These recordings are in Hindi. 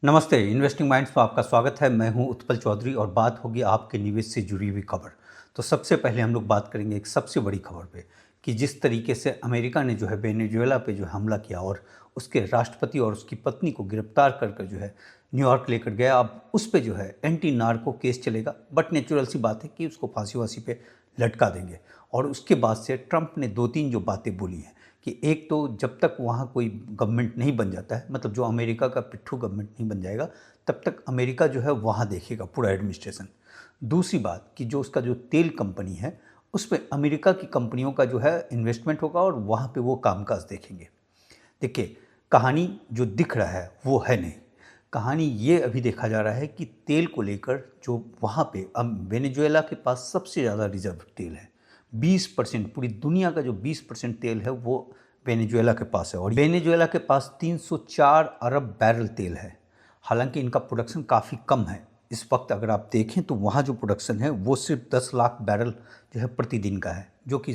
नमस्ते, इन्वेस्टिंग माइंड्स में आपका स्वागत है। मैं हूं उत्पल चौधरी और बात होगी आपके निवेश से जुड़ी हुई खबर। तो सबसे पहले हम लोग बात करेंगे एक सबसे बड़ी खबर पे कि जिस तरीके से अमेरिका ने जो है वेनेजुएला पे जो हमला किया और उसके राष्ट्रपति और उसकी पत्नी को गिरफ्तार कर जो है न्यूयॉर्क लेकर गया। अब उस पे जो है एंटी नार्को केस चलेगा, बट नेचुरल सी बात है कि उसको फांसी वासी पे लटका देंगे। और उसके बाद से ट्रंप ने दो तीन जो बातें बोली हैं कि एक तो जब तक वहाँ कोई गवर्नमेंट नहीं बन जाता है, मतलब जो अमेरिका का पिट्ठू गवर्नमेंट नहीं बन जाएगा, तब तक अमेरिका जो है वहाँ देखेगा पूरा एडमिनिस्ट्रेशन। दूसरी बात कि जो उसका जो तेल कंपनी है उस पर अमेरिका की कंपनियों का जो है इन्वेस्टमेंट होगा और वहाँ पे वो कामकाज देखेंगे। देखिए, कहानी जो दिख रहा है वो है नहीं। कहानी ये अभी देखा जा रहा है कि तेल को लेकर जो वहाँ पे वेनेजुएला के पास सबसे ज़्यादा रिजर्व तेल है। 20%, पूरी दुनिया का जो 20% तेल है वो वेनेजुएला के पास है और वेनेजुएला के पास 304 अरब बैरल तेल है। हालांकि इनका प्रोडक्शन काफ़ी कम है इस वक्त। अगर आप देखें तो वहाँ जो प्रोडक्शन है वो सिर्फ 10 लाख बैरल जो है प्रतिदिन का है, जो कि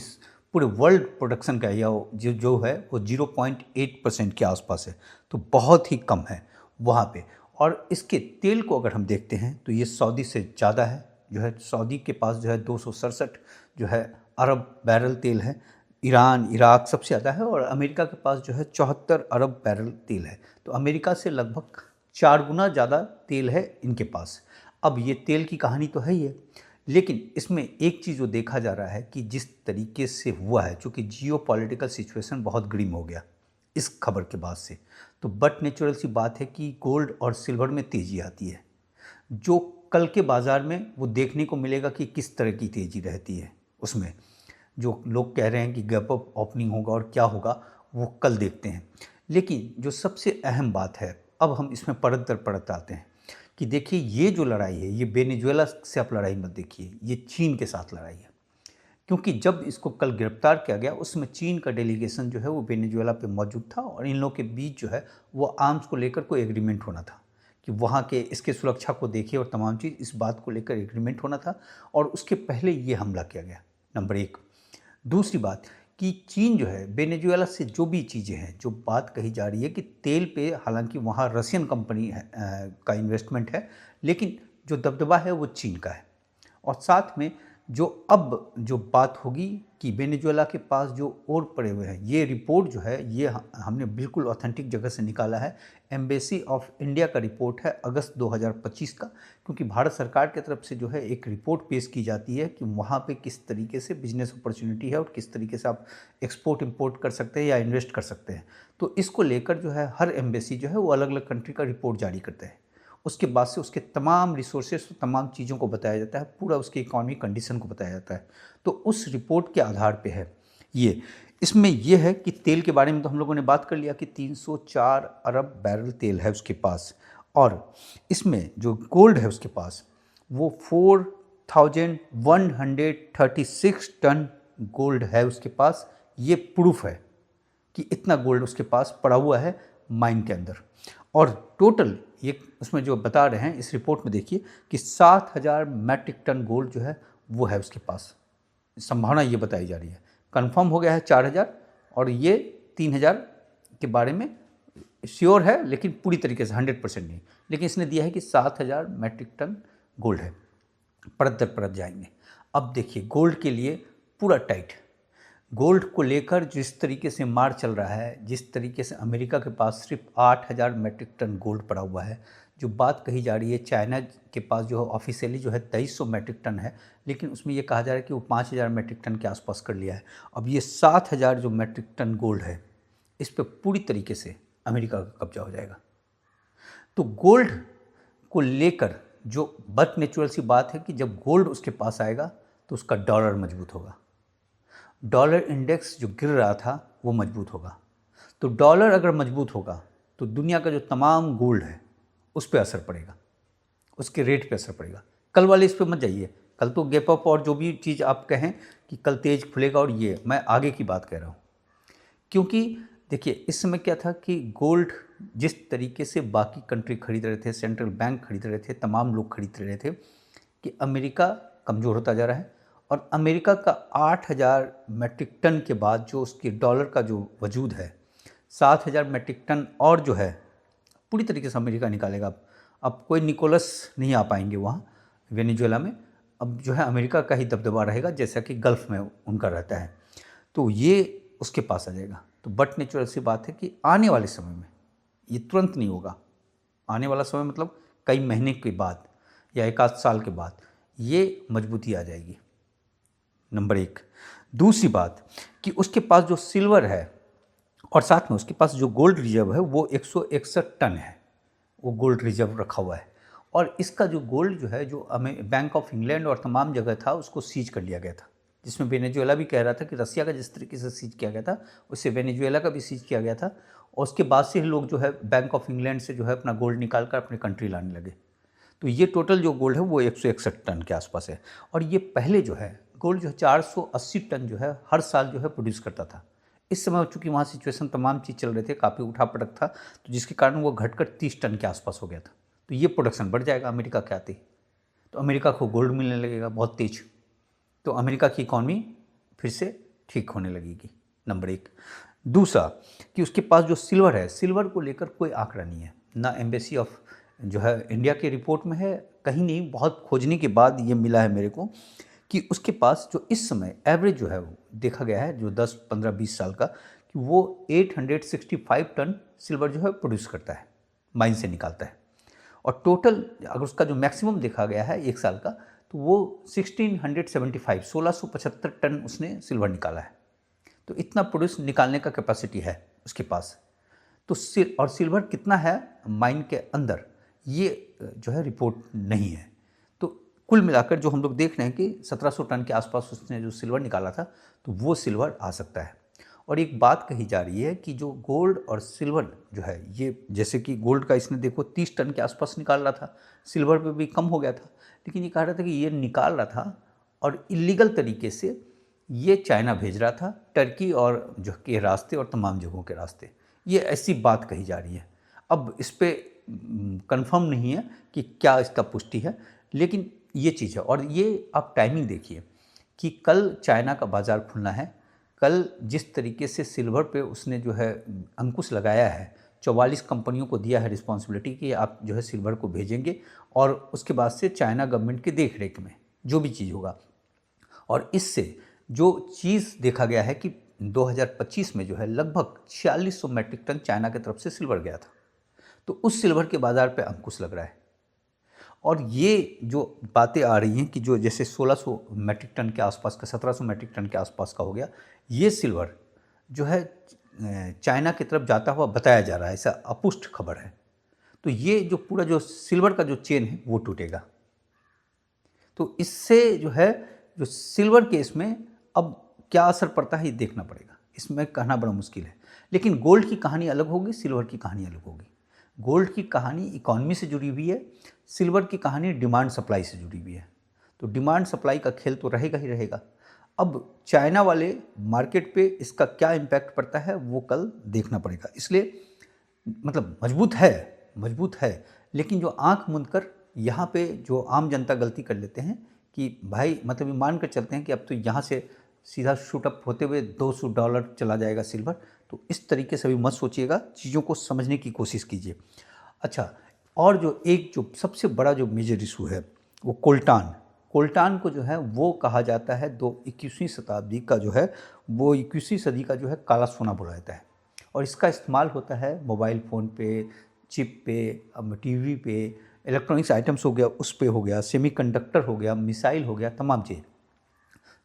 पूरे वर्ल्ड प्रोडक्शन का या जो है वो 0.8% के आसपास है। तो बहुत ही कम है वहाँ पे। और इसके तेल को अगर हम देखते हैं तो ये सऊदी से ज़्यादा है। जो है सऊदी के पास जो है 267 जो है अरब बैरल तेल है। ईरान, इराक सबसे ज़्यादा है और अमेरिका के पास जो है 74 अरब बैरल तेल है। तो अमेरिका से लगभग 4 गुना ज़्यादा तेल है इनके पास। अब ये तेल की कहानी तो है ही है, लेकिन इसमें एक चीज़ जो देखा जा रहा है कि जिस तरीके से हुआ है, चूँकि जियो पॉलिटिकल सिचुएशन बहुत ग्रीम हो गया इस खबर के बाद से, तो बट नेचुरल सी बात है कि गोल्ड और सिल्वर में तेज़ी आती है। जो कल के बाज़ार में वो देखने को मिलेगा कि किस तरह की तेज़ी रहती है उसमें। जो लोग कह रहे हैं कि गैप अप ओपनिंग होगा और क्या होगा वो कल देखते हैं। लेकिन जो सबसे अहम बात है, अब हम इसमें परत दर परत आते हैं कि देखिए ये जो लड़ाई है ये वेनेजुएला से आप लड़ाई मत देखिए, ये चीन के साथ लड़ाई है। क्योंकि जब इसको कल गिरफ्तार किया गया उसमें चीन का डेलीगेशन जो है वो वेनेजुएला पे मौजूद था और इन लोगों के बीच जो है वो आर्म्स को लेकर कोई एग्रीमेंट होना था कि वहाँ के इसके सुरक्षा को देखिए और तमाम चीज़ इस बात को लेकर एग्रीमेंट होना था। और उसके पहले ये हमला किया गया, नंबर एक। दूसरी बात कि चीन जो है वेनेजुएला से जो भी चीज़ें हैं, जो बात कही जा रही है कि तेल पे, हालांकि वहाँ रशियन कंपनी है का इन्वेस्टमेंट है, लेकिन जो दबदबा है वो चीन का है। और साथ में जो अब जो बात होगी कि वेनेजुएला के पास जो और पड़े हुए हैं, ये रिपोर्ट जो है ये हमने बिल्कुल ऑथेंटिक जगह से निकाला है। एम्बेसी ऑफ इंडिया का रिपोर्ट है अगस्त 2025 का। क्योंकि भारत सरकार की तरफ से जो है एक रिपोर्ट पेश की जाती है कि वहाँ पे किस तरीके से बिजनेस अपॉर्चुनिटी है और किस तरीके से आप एक्सपोर्ट इंपोर्ट कर सकते हैं या इन्वेस्ट कर सकते हैं। तो इसको लेकर जो है हर एम्बेसी जो है वो अलग अलग कंट्री का रिपोर्ट जारी करते हैं। उसके बाद से उसके तमाम रिसोर्सेस, तमाम चीज़ों को बताया जाता है, पूरा उसकी इकॉनमी कंडीशन को बताया जाता है। तो उस रिपोर्ट के आधार पे है ये। इसमें यह है कि तेल के बारे में तो हम लोगों ने बात कर लिया कि 304 अरब बैरल तेल है उसके पास। और इसमें जो गोल्ड है उसके पास वो 4136 टन गोल्ड है उसके पास। ये प्रूफ है कि इतना गोल्ड उसके पास पड़ा हुआ है माइन के अंदर। और टोटल ये उसमें जो बता रहे हैं इस रिपोर्ट में देखिए कि 7000 मैट्रिक टन गोल्ड जो है वो है उसके पास। संभावना ये बताई जा रही है, कंफर्म हो गया है 4000 और ये 3000 के बारे में श्योर है, लेकिन पूरी तरीके से 100% नहीं। लेकिन इसने दिया है कि 7000 मैट्रिक टन गोल्ड है। परत दर परत जाएंगे। अब देखिए गोल्ड के लिए पूरा टाइट। गोल्ड को लेकर जिस तरीके से मार चल रहा है, जिस तरीके से अमेरिका के पास सिर्फ 8000 मैट्रिक टन गोल्ड पड़ा हुआ है, जो बात कही जा रही है चाइना के पास जो ऑफिशियली जो है 2300 मैट्रिक टन है, लेकिन उसमें ये कहा जा रहा है कि वो 5000 मैट्रिक टन के आसपास कर लिया है। अब ये 7000 जो मैट्रिक टन गोल्ड है इस पर पूरी तरीके से अमेरिका का कब्जा हो जाएगा। तो गोल्ड को लेकर जो बट नेचुरल सी बात है कि जब गोल्ड उसके पास आएगा तो उसका डॉलर मजबूत होगा। डॉलर इंडेक्स जो गिर रहा था वो मजबूत होगा। तो डॉलर अगर मजबूत होगा तो दुनिया का जो तमाम गोल्ड है उस पर असर पड़ेगा, उसके रेट पे असर पड़ेगा। कल वाले इस पे मत जाइए, कल तो गैप अप और जो भी चीज़ आप कहें कि कल तेज खुलेगा, और ये मैं आगे की बात कह रहा हूँ। क्योंकि देखिए इस समय क्या था कि गोल्ड जिस तरीके से बाकी कंट्री खरीद रहे थे, सेंट्रल बैंक खरीद रहे थे, तमाम लोग खरीद रहे थे कि अमेरिका कमज़ोर होता जा रहा है। और अमेरिका का 8000 मैट्रिक टन के बाद जो उसके डॉलर का जो वजूद है, 7000 मैट्रिक टन और जो है पूरी तरीके से अमेरिका निकालेगा। अब कोई निकोलस नहीं आ पाएंगे वहाँ वेनेजुएला में। अब जो है अमेरिका का ही दबदबा रहेगा, जैसा कि गल्फ़ में उनका रहता है, तो ये उसके पास आ जाएगा। तो बट नेचुरल सी बात है कि आने वाले समय में, ये तुरंत नहीं होगा, आने वाला समय मतलब कई महीने के बाद या एक आध साल के बाद ये मजबूती आ जाएगी, नंबर एक। दूसरी बात कि उसके पास जो सिल्वर है और साथ में उसके पास जो गोल्ड रिजर्व है वो 161 टन है, वो गोल्ड रिजर्व रखा हुआ है। और इसका जो गोल्ड जो है, जो हमें बैंक ऑफ इंग्लैंड और तमाम जगह था, उसको सीज कर लिया गया था, जिसमें वेनेजुएला भी कह रहा था कि रसिया का जिस तरीके से सीज किया गया था उससे वेनेजुएला का भी सीज किया गया था। और उसके बाद से ही लोग जो है बैंक ऑफ इंग्लैंड से जो है अपना गोल्ड निकाल कर अपने कंट्री लाने लगे। तो ये टोटल जो गोल्ड है वो 161 टन के आसपास है। और ये पहले जो है गोल्ड जो है 480 टन जो है हर साल जो है प्रोड्यूस करता था। इस समय चूँकि वहाँ सिचुएशन तमाम चीज़ चल रहे थे, काफ़ी उठा पटक था, तो जिसके कारण वो घटकर 30 टन के आसपास हो गया था। तो ये प्रोडक्शन बढ़ जाएगा अमेरिका के आते ही, तो अमेरिका को गोल्ड मिलने लगेगा बहुत तेज, तो अमेरिका की इकॉनमी फिर से ठीक होने लगेगी, नंबर एक। दूसरा कि उसके पास जो सिल्वर है, सिल्वर को लेकर कोई आंकड़ा नहीं है, ना एम्बेसी ऑफ जो है इंडिया की रिपोर्ट में है, कहीं नहीं, बहुत खोजने के बाद ये मिला है मेरे को कि उसके पास जो इस समय एवरेज जो है वो देखा गया है, जो 10, 15, 20 साल का, कि वो 865 टन सिल्वर जो है प्रोड्यूस करता है, माइन से निकालता है। और टोटल अगर उसका जो मैक्सिमम देखा गया है एक साल का, तो वो 1675 टन उसने सिल्वर निकाला है। तो इतना प्रोड्यूस निकालने का कैपेसिटी है उसके पास। तो और सिल्वर कितना है माइन के अंदर, ये जो है रिपोर्ट नहीं है। तो कुल मिलाकर जो हम लोग देख रहे हैं कि 1700 टन के आसपास उसने जो सिल्वर निकाला था, तो वो सिल्वर आ सकता है। और एक बात कही जा रही है कि जो गोल्ड और सिल्वर जो है, ये जैसे कि गोल्ड का इसने देखो 30 टन के आसपास निकाल रहा था, सिल्वर पे भी कम हो गया था, लेकिन ये कह रहा था कि ये निकाल रहा था और इलीगल तरीके से ये चाइना भेज रहा था, टर्की और जो के रास्ते और तमाम जगहों के रास्ते, ये ऐसी बात कही जा रही है। अब इस पर कंफर्म नहीं है कि क्या इसका पुष्टि है, लेकिन ये चीज़ है। और ये आप टाइमिंग देखिए कि कल चाइना का बाज़ार खुलना है। कल जिस तरीके से सिल्वर पे उसने जो है अंकुश लगाया है, 44 कंपनियों को दिया है रिस्पॉन्सिबिलिटी कि आप जो है सिल्वर को भेजेंगे, और उसके बाद से चाइना गवर्नमेंट के देख रेख में जो भी चीज़ होगा। और इससे जो चीज़ देखा गया है कि 2025 में जो है लगभग 4600 मैट्रिक टन चाइना की तरफ से सिल्वर गया था, तो उस सिल्वर के बाज़ार पे अंकुश लग रहा है। और ये जो बातें आ रही हैं कि जो जैसे 1600 मैट्रिक टन के आसपास का, 1700 मैट्रिक टन के आसपास का हो गया, ये सिल्वर जो है चाइना की तरफ जाता हुआ बताया जा रहा है, ऐसा अपुष्ट खबर है। तो ये जो पूरा जो सिल्वर का जो चेन है वो टूटेगा। तो इससे जो है जो सिल्वर केस में अब क्या असर पड़ता है ये देखना पड़ेगा, इसमें कहना बड़ा मुश्किल है। लेकिन गोल्ड की कहानी अलग होगी, सिल्वर की कहानी अलग होगी। गोल्ड की कहानी इकॉनमी से जुड़ी हुई है, सिल्वर की कहानी डिमांड सप्लाई से जुड़ी हुई है। तो डिमांड सप्लाई का खेल तो रहेगा ही रहेगा। अब चाइना वाले मार्केट पे इसका क्या इम्पैक्ट पड़ता है वो कल देखना पड़ेगा। इसलिए मतलब मजबूत है, लेकिन जो आंख मूंद कर यहाँ पे जो आम जनता गलती कर लेते हैं कि भाई मतलब ये मान कर चलते हैं कि अब तो यहाँ से सीधा शूटअप होते हुए $200 चला जाएगा सिल्वर। तो इस तरीके से भी मत सोचिएगा, चीज़ों को समझने की कोशिश कीजिए। अच्छा, और जो सबसे बड़ा जो मेजर इशू है वो कोल्टान को जो है वो कहा जाता है 21वीं शताब्दी का जो है वो 21वीं सदी का जो है काला सोना बोला जाता है। और इसका इस्तेमाल होता है मोबाइल फ़ोन पे, चिप पे, टीवी पे, इलेक्ट्रॉनिक्स आइटम्स हो गया, उस पे हो गया, सेमीकंडक्टर हो गया, मिसाइल हो गया, तमाम चीज़।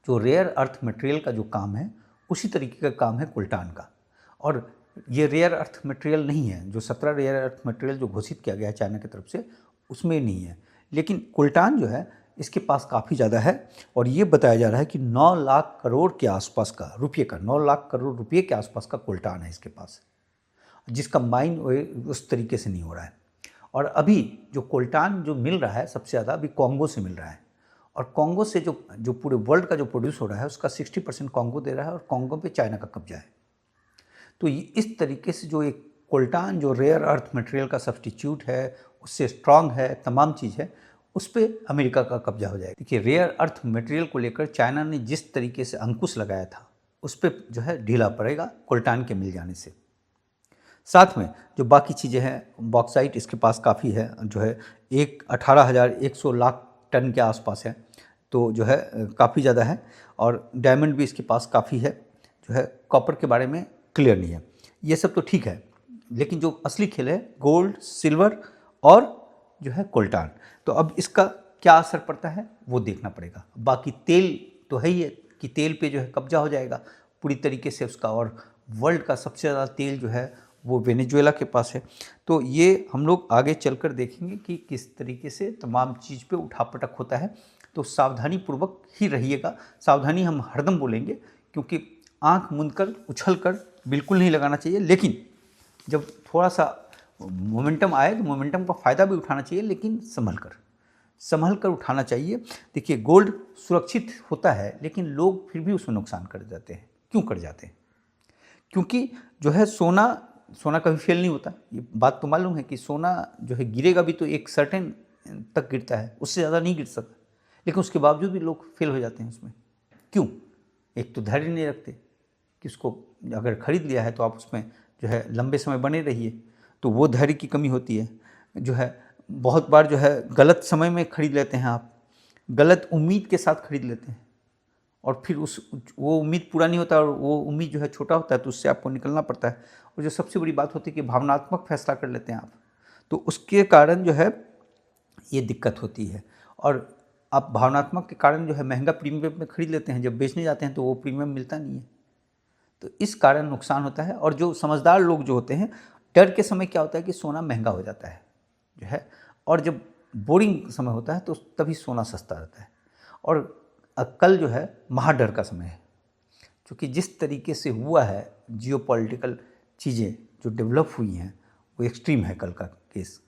जो रेयर अर्थ मटेरियल का जो काम है उसी तरीके का काम है कोल्टान का। और ये रेयर अर्थ मटेरियल नहीं है, जो 17 रेयर अर्थ मटेरियल जो घोषित किया गया है चाइना की तरफ से उसमें नहीं है, लेकिन कोल्टान जो है इसके पास काफ़ी ज़्यादा है। और ये बताया जा रहा है कि 9 लाख करोड़ के आसपास का रुपये का, 9 लाख करोड़ रुपये के आसपास का कोल्टान है इसके पास, जिसका माइन उस तरीके से नहीं हो रहा है। और अभी जो कोल्टान जो मिल रहा है सबसे ज़्यादा अभी कॉन्गो से मिल रहा है। और कॉन्गो से जो पूरे वर्ल्ड का जो प्रोड्यूस हो रहा है उसका 60% कॉन्गो दे रहा है, और कॉन्गो पे चाइना का कब्जा है। तो इस तरीके से जो एक कोल्टान जो रेयर अर्थ मटेरियल का सब्स्टिट्यूट है, उससे स्ट्रांग है, तमाम चीज़ है, उस पर अमेरिका का कब्जा हो जाएगा। देखिए, रेयर अर्थ मटेरियल को लेकर चाइना ने जिस तरीके से अंकुश लगाया था उस पर जो है ढीला पड़ेगा कोल्टान के मिल जाने से। साथ में जो बाकी चीज़ें हैं, बॉक्साइट इसके पास काफ़ी है, जो है 18,100 लाख टन के आसपास है, तो जो है काफ़ी ज़्यादा है। और डायमंड भी इसके पास काफ़ी है, जो है कॉपर के बारे में क्लियर नहीं है। ये सब तो ठीक है, लेकिन जो असली खेल है गोल्ड, सिल्वर और जो है कोल्टान, तो अब इसका क्या असर पड़ता है वो देखना पड़ेगा। बाकी तेल तो है ही है कि तेल पे जो है कब्जा हो जाएगा पूरी तरीके से उसका, और वर्ल्ड का सबसे ज़्यादा तेल जो है वो वेनेजुएला के पास है। तो ये हम लोग आगे चलकर देखेंगे कि किस तरीके से तमाम चीज़ पे उठापटक होता है। तो सावधानी पूर्वक ही रहिएगा। सावधानी हम हरदम बोलेंगे, क्योंकि आंख मूंद कर उछल कर बिल्कुल नहीं लगाना चाहिए, लेकिन जब थोड़ा सा मोमेंटम आए तो मोमेंटम का फ़ायदा भी उठाना चाहिए, लेकिन संभल कर उठाना चाहिए। देखिए, गोल्ड सुरक्षित होता है, लेकिन लोग फिर भी उसमें नुकसान कर जाते हैं। क्यों कर जाते हैं? क्योंकि जो है सोना कभी फेल नहीं होता। ये बात तो मालूम है कि सोना जो है गिरेगा भी तो एक सर्टेन तक गिरता है, उससे ज़्यादा नहीं गिर सकता, लेकिन उसके बावजूद भी लोग फेल हो जाते हैं उसमें। क्यों? एक तो धैर्य नहीं रखते कि उसको अगर खरीद लिया है तो आप उसमें जो है लंबे समय बने रहिए, तो वो धैर्य की कमी होती है। जो है बहुत बार जो है गलत समय में खरीद लेते हैं आप, गलत उम्मीद के साथ खरीद लेते हैं, और फिर वो उम्मीद पूरा नहीं होता, और वो उम्मीद जो है छोटा होता है, तो उससे आपको निकलना पड़ता है। और जो सबसे बड़ी बात होती है कि भावनात्मक फैसला कर लेते हैं आप, तो उसके कारण जो है ये दिक्कत होती है। और आप भावनात्मक के कारण जो है महंगा प्रीमियम में खरीद लेते हैं, जब बेचने जाते हैं तो वो प्रीमियम मिलता नहीं है, तो इस कारण नुकसान होता है। और जो समझदार लोग जो होते हैं, डर के समय क्या होता है कि सोना महंगा हो जाता है जो है, और जब बोरिंग समय होता है तो तभी सोना सस्ता रहता है। और कल जो है महाडर का समय है, क्योंकि जिस तरीके से हुआ है जियोपॉलिटिकल चीज़ें जो डेवलप हुई हैं वो एक्सट्रीम है कल का केस।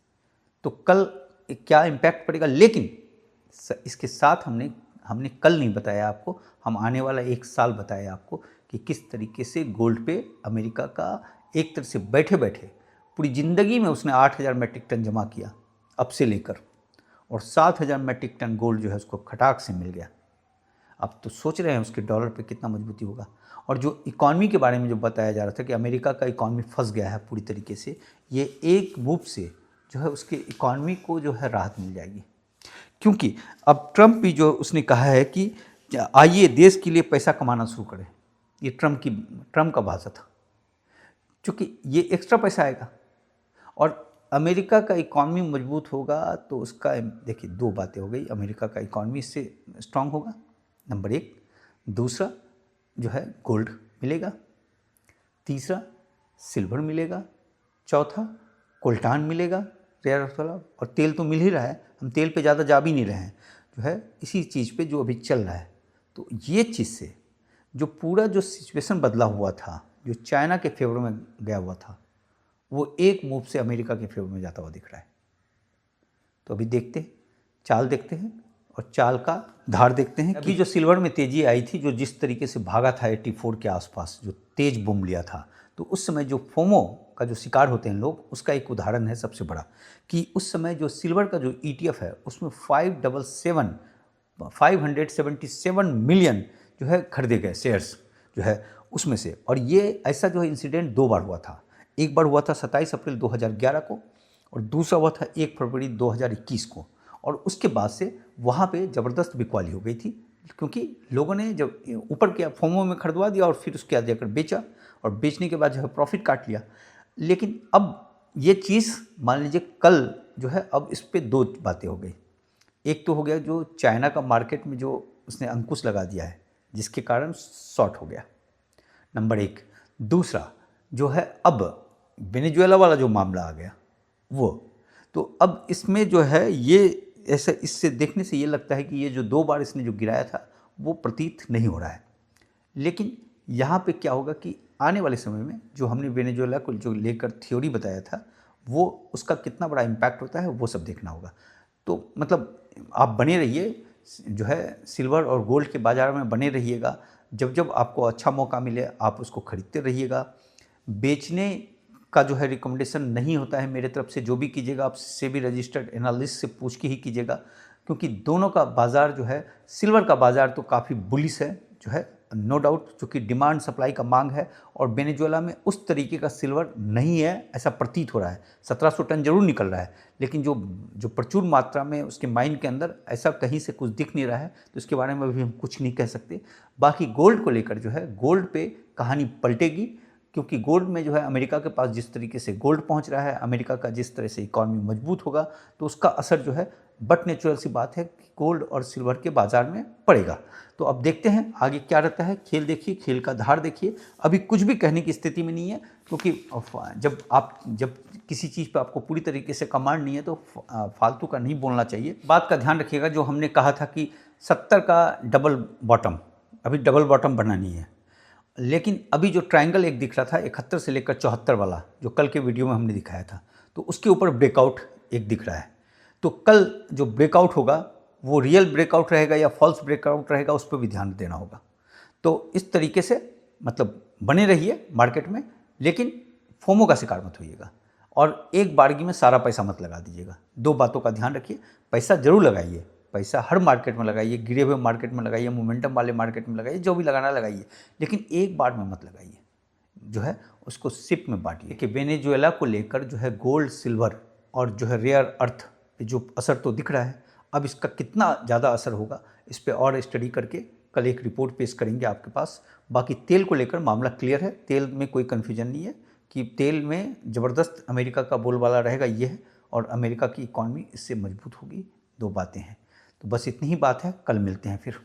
तो कल क्या इम्पैक्ट पड़ेगा, लेकिन इसके साथ हमने कल नहीं बताया आपको, हम आने वाला एक साल बताया आपको कि किस तरीके से गोल्ड पे अमेरिका का एक तरह से बैठे बैठे पूरी ज़िंदगी में उसने 8,000 मैट्रिक टन जमा किया अब से लेकर, और 7,000 मैट्रिक टन गोल्ड जो है उसको खटाक से मिल गया। अब तो सोच रहे हैं उसके डॉलर पे कितना मजबूती होगा। और जो इकॉनमी के बारे में जो बताया जा रहा था कि अमेरिका का इकॉनमी फंस गया है पूरी तरीके से, ये एक मूव से जो है उसके इकॉनमी को जो है राहत मिल जाएगी। क्योंकि अब ट्रंप भी जो उसने कहा है कि आइए देश के लिए पैसा कमाना शुरू करें, ये ट्रंप का भाषा था, क्योंकि ये एक्स्ट्रा पैसा आएगा और अमेरिका का इकॉनमी मजबूत होगा। तो उसका देखिए दो बातें हो गई, अमेरिका का इकॉनमी इससे स्ट्रांग होगा नंबर एक, दूसरा जो है गोल्ड मिलेगा, तीसरा सिल्वर मिलेगा, चौथा कोल्टान मिलेगा रेयर अर्थ वाला, और तेल तो मिल ही रहा है, हम तेल पे ज़्यादा जा भी नहीं रहे हैं, जो है इसी चीज़ पे जो अभी चल रहा है। तो ये चीज़ से जो पूरा जो सिचुएशन बदला हुआ था, जो चाइना के फेवर में गया हुआ था, वो एक मूव से अमेरिका के फेवर में जाता हुआ दिख रहा है। तो अभी देखते हैं, चाल देखते हैं और चाल का धार देखते हैं। अभी जो सिल्वर में तेज़ी आई थी, जो जिस तरीके से भागा था 84 के आसपास, जो तेज बूम लिया था, तो उस समय जो फोमो का जो शिकार होते हैं लोग, उसका एक उदाहरण है सबसे बड़ा कि उस समय जो सिल्वर का जो ETF है उसमें 577 मिलियन जो है खरीदे गए शेयर्स जो है उसमें से। और ये ऐसा जो है इंसिडेंट दो बार हुआ था, एक बार हुआ था 27 अप्रैल 2011 को और दूसरा हुआ था 1 फरवरी 2021 को। और उसके बाद से वहाँ पे ज़बरदस्त बिकवाली हो गई थी, क्योंकि लोगों ने जब ऊपर के फोमो में खरीदवा दिया और फिर उसके बाद जाकर बेचा, और बेचने के बाद जो है प्रॉफिट काट लिया। लेकिन अब ये चीज़ मान लीजिए कल जो है, अब इस पर दो बातें हो गई। एक तो हो गया जो चाइना का मार्केट में जो उसने अंकुश लगा दिया है, जिसके कारण शॉर्ट हो गया, नंबर एक। दूसरा जो है अब वेनेजुएला वाला जो मामला आ गया वो, तो अब इसमें जो है ये ऐसा, इससे देखने से ये लगता है कि ये जो दो बार इसने जो गिराया था वो प्रतीत नहीं हो रहा है। लेकिन यहाँ पे क्या होगा कि आने वाले समय में जो हमने वेनेजुएला को जो लेकर थ्योरी बताया था, वो उसका कितना बड़ा इम्पैक्ट होता है वो सब देखना होगा। तो मतलब आप बने रहिए, जो है सिल्वर और गोल्ड के बाज़ार में बने रहिएगा। जब जब आपको अच्छा मौका मिले आप उसको खरीदते रहिएगा। बेचने का जो है रिकमेंडेशन नहीं होता है मेरे तरफ से। जो भी कीजिएगा आप सेबी रजिस्टर्ड एनालिस्ट से पूछ के ही कीजिएगा, क्योंकि दोनों का बाज़ार जो है, सिल्वर का बाज़ार तो काफ़ी बुलिश है जो है, नो डाउट, चूँकि डिमांड सप्लाई का मांग है और वेनेजुएला में उस तरीके का सिल्वर नहीं है ऐसा प्रतीत हो रहा है। 1700 टन जरूर निकल रहा है, लेकिन जो जो प्रचुर मात्रा में उसके माइन के अंदर ऐसा कहीं से कुछ दिख नहीं रहा है, तो इसके बारे में भी हम कुछ नहीं कह सकते। बाकी गोल्ड को लेकर जो है, गोल्ड पे कहानी पलटेगी, क्योंकि गोल्ड में जो है अमेरिका के पास जिस तरीके से गोल्ड पहुंच रहा है, अमेरिका का जिस तरह से इकॉनमी मजबूत होगा, तो उसका असर जो है बट नेचुरल सी बात है कि गोल्ड और सिल्वर के बाजार में पड़ेगा। तो अब देखते हैं आगे क्या रहता है। खेल देखिए, खेल का धार देखिए। अभी कुछ भी कहने की स्थिति में नहीं है, क्योंकि जब किसी चीज़ पे आपको पूरी तरीके से कमांड नहीं है तो फालतू का नहीं बोलना चाहिए। बात का ध्यान रखिएगा, जो हमने कहा था कि 70 का डबल बॉटम, अभी डबल बॉटम बना नहीं है, लेकिन अभी जो ट्रायंगल एक दिख रहा था 71 से लेकर 74 वाला, जो कल के वीडियो में हमने दिखाया था, तो उसके ऊपर ब्रेकआउट एक दिख रहा है। तो कल जो ब्रेकआउट होगा वो रियल ब्रेकआउट रहेगा या फॉल्स ब्रेकआउट रहेगा, उस पर भी ध्यान देना होगा। तो इस तरीके से मतलब बने रहिए मार्केट में, लेकिन फोमो का शिकार मत होइएगा और एक बारगी में सारा पैसा मत लगा दीजिएगा। दो बातों का ध्यान रखिए, पैसा जरूर लगाइए, पैसा हर मार्केट में लगाइए, गिरे हुए मार्केट में लगाइए, मोमेंटम वाले मार्केट में लगाइए, जो भी लगाना लगाइए, लेकिन एक बार में मत लगाइए, जो है उसको सिप में बांटिए। कि वेनेजुएला को लेकर जो है गोल्ड, सिल्वर और जो है रेयर अर्थ पे जो असर तो दिख रहा है, अब इसका कितना ज़्यादा असर होगा इस पे और स्टडी करके कल एक रिपोर्ट पेश करेंगे आपके पास। बाकी तेल को लेकर मामला क्लियर है, तेल में कोई कन्फ्यूजन नहीं है कि तेल में ज़बरदस्त अमेरिका का बोलबाला रहेगा ये है, और अमेरिका की इकॉनमी इससे मजबूत होगी। दो बातें हैं, तो बस इतनी ही बात है। कल मिलते हैं फिर।